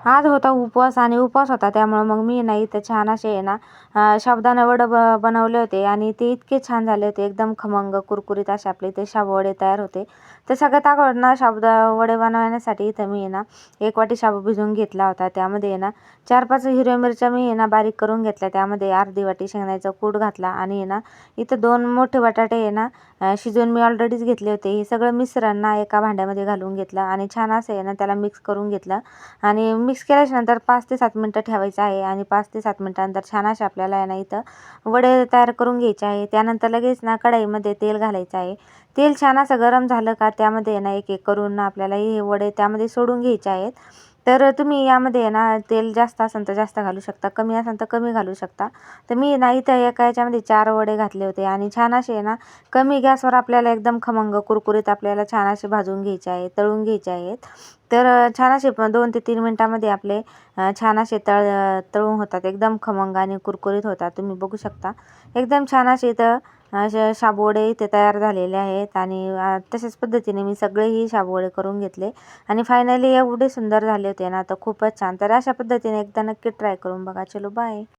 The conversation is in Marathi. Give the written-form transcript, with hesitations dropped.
आज होता उपवास आणि उपवास होता त्यामुळं मग मी ना इथं छान असे आहे ना साबुदाणा वडे बनवले होते आणि ते इतके छान झाले होते, एकदम खमंग कुरकुरीत असे आपले ते शाबू वडे तयार होते. तर सगळ्यात अगोदर ना वडे बनवण्यासाठी इथं मी आहे ना 1 वाटी शाबू भिजवून घेतला होता. त्यामध्ये आहे ना 4-5 हिरव्या मिरच्या मी आहे ना बारीक करून घेतल्या. त्यामध्ये अर्धी वाटी शेंगदाण्याचा कूट घातला आणि आहे ना इथं 2 मोठे बटाटे आहे ना शिजवून मी ऑलरेडीच घेतले होते. हे सगळं मिश्रण ना एका भांड्यामध्ये घालून घेतलं आणि छान असं आहे ना त्याला मिक्स करून घेतलं आणि मिक्स केल्याच्या नंतर 5 ते 7 मिनिटं ठेवायचं आहे आणि 5 ते 7 मिनिटानंतर छान असे आपल्याला आहे ना इथं वडे तयार करून घ्यायचे आहे. त्यानंतर लगेच ना कढईमध्ये तेल घालायचं आहे. तेल छान असं गरम झालं का त्यामध्ये आहे ना एक करून ना आपल्याला हे वडे त्यामध्ये सोडून घ्यायचे आहेत. तर तुम्ही यामध्ये आहे ना तेल जास्त असेल तर जास्त घालू शकता, कमी असेल तर कमी घालू शकता. तर मी ना इथं एका याच्यामध्ये 4 वडे घातले होते आणि छान असे आहे ना कमी गॅसवर आपल्याला एकदम खमंग कुरकुरीत आपल्याला छान असे भाजून घ्यायचे आहेत, तळून घ्यायचे आहेत. तर छान असे 2 ते 3 मिनिटामध्ये आपले छान असे तळून होतात, एकदम खमंग आणि कुरकुरीत होतात. तुम्ही बघू शकता एकदम छान असे इथं असे शाबूवडे इथे तयार झालेले आहेत आणि तशाच पद्धतीने मी सगळेही शाबूवडे करून घेतले आणि फायनली एवढे सुंदर झाले होते ना, तर खूपच छान. तर अशा पद्धतीने एकदा नक्की ट्राय करून बघा. चलो बाय.